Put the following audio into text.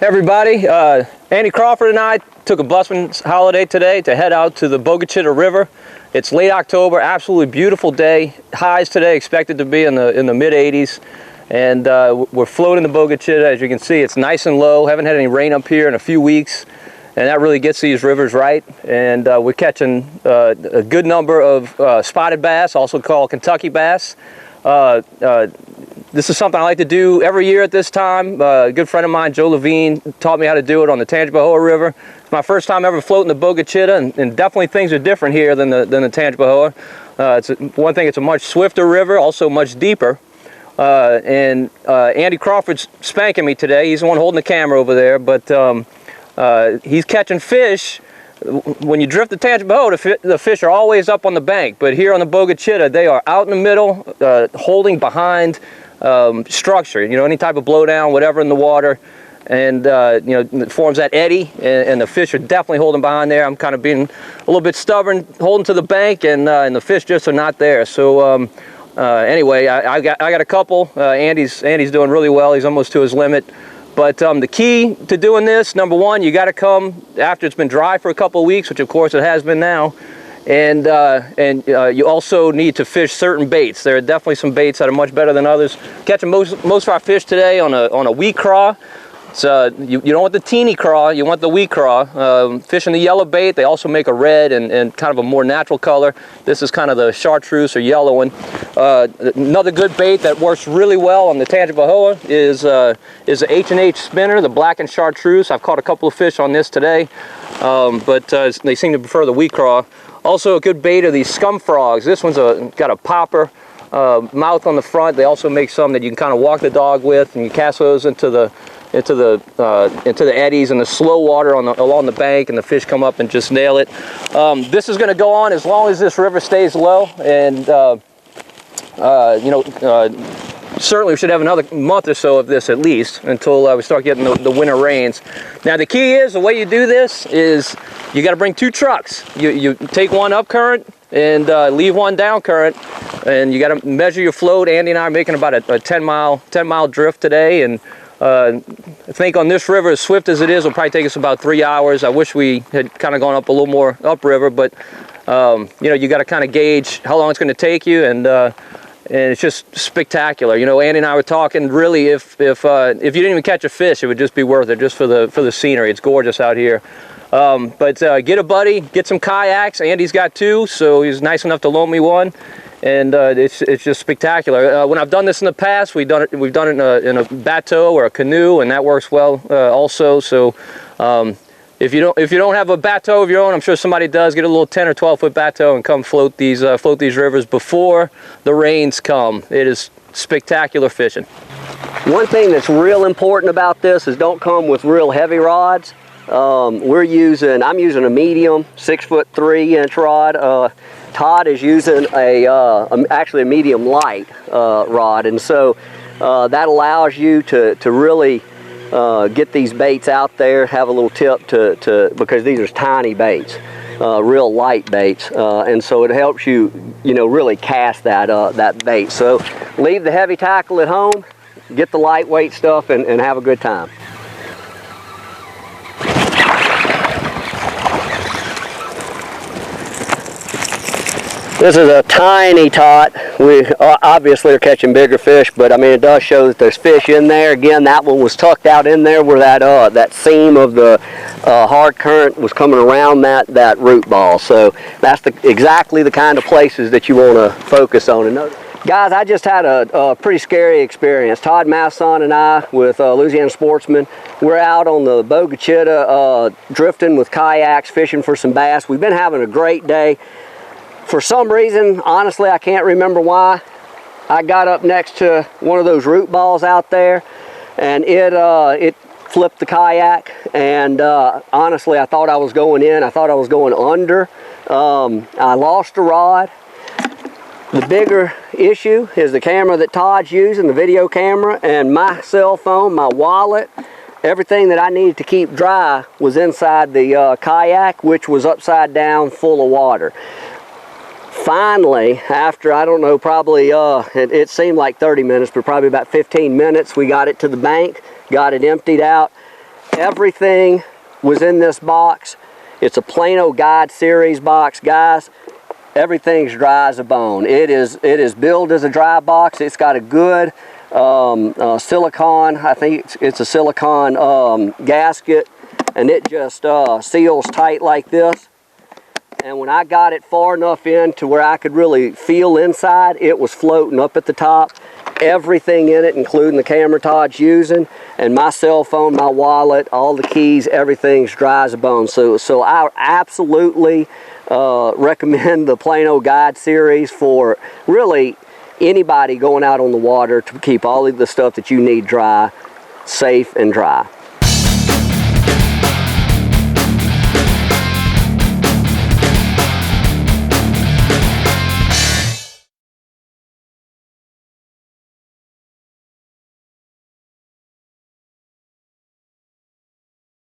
Everybody, Andy Crawford and I took a busman's holiday today to head out to the Bogue Chitto River. It's late October, absolutely beautiful day. Highs today expected to be in the mid 80s, and we're floating the Bogue Chitto. As you can see, it's nice and low. Haven't had any rain up here in a few weeks, and that really gets these rivers right. And we're catching a good number of spotted bass, also called Kentucky bass. This is something I like to do every year at this time. A good friend of mine, Joe Levine, taught me how to do it on the Tangipahoa River. It's my first time ever floating the Bogue Chitto, and definitely things are different here than the Tangipahoa. One thing, it's a much swifter river, also much deeper. Andy Crawford's spanking me today. He's the one holding the camera over there, but he's catching fish. When you drift the Tangipahoa, the fish are always up on the bank, but here on the Bogue Chitto, they are out in the middle, holding behind structure, any type of blowdown, whatever in the water, and it forms that eddy, and the fish are definitely holding behind there. I'm kind of being a little bit stubborn, holding to the bank, and the fish just are not there. So anyway, I got a couple. Andy's doing really well. He's almost to his limit. But the key to doing this, number one, you got to come after it's been dry for a couple of weeks, which of course it has been now. And you also need to fish certain baits. There are definitely some baits that are much better than others. Catching most of our fish today on a wheat craw. So you don't want the teeny craw, you want the wheat craw. Fishing the yellow bait, they also make a red and kind of a more natural color. This is kind of the chartreuse or yellow one. Another good bait that works really well on the Tangipahoa is the H&H spinner, the black and chartreuse. I've caught a couple of fish on this today, but they seem to prefer the wheat craw. Also a good bait are these scum frogs. This one's got a popper mouth on the front. They also make some that you can kind of walk the dog with, and you cast those into the eddies and the slow water along the bank, and the fish come up and just nail it. This is going to go on as long as this river stays low, and certainly we should have another month or so of this at least until we start getting the winter rains. Now the key is, the way you do this is you got to bring two trucks. You take one up current and leave one down current, and you got to measure your float. Andy and I are making about a 10 mile drift today, and I think on this river, as swift as it is, it'll probably take us about 3 hours. I wish we had kind of gone up a little more upriver, but you got to kind of gauge how long it's going to take you, and it's just spectacular. Andy and I were talking. Really, if you didn't even catch a fish, it would just be worth it, just for the scenery. It's gorgeous out here. But get a buddy, get some kayaks. Andy's got two, so he's nice enough to loan me one. And it's just spectacular. When I've done this in the past, we've done it in a bateau or a canoe, and that works well also. So if you don't have a bateau of your own, I'm sure somebody does. Get a little 10 or 12 foot bateau and come float these rivers before the rains come. It is spectacular fishing. One thing that's real important about this is don't come with real heavy rods. I'm using a medium 6'3" rod. Todd is using actually a medium light rod, and so that allows you to really get these baits out there, have a little tip because these are tiny baits, real light baits, and so it helps you really cast that bait. So leave the heavy tackle at home, get the lightweight stuff, and have a good time. This is a tiny tot. We obviously are catching bigger fish, but I mean, it does show that there's fish in there. Again, that one was tucked out in there where that seam of the hard current was coming around that root ball. So that's exactly the kind of places that you want to focus on. And guys, I just had a pretty scary experience. Todd, Masson, and I with Louisiana Sportsman, we're out on the Bogue Chitto drifting with kayaks, fishing for some bass. We've been having a great day. For some reason, honestly, I can't remember why, I got up next to one of those root balls out there, and it flipped the kayak, and honestly, I thought I was going in. I thought I was going under. I lost a rod. The bigger issue is the camera that Todd's using, the video camera, and my cell phone, my wallet, everything that I needed to keep dry was inside the kayak, which was upside down, full of water. Finally, after, I don't know, probably, it seemed like 30 minutes, but probably about 15 minutes, we got it to the bank, got it emptied out, Everything was in this box. It's a Plano Guide Series box, guys. Everything's dry as a bone. It is billed as a dry box. It's got a good silicone, I think it's a silicone gasket, and it just seals tight like this. And when I got it far enough in to where I could really feel inside, it was floating up at the top. Everything in it, including the camera Todd's using, and my cell phone, my wallet, all the keys, everything's dry as a bone. So I absolutely recommend the Plano Guide Series for really anybody going out on the water to keep all of the stuff that you need dry, safe and dry.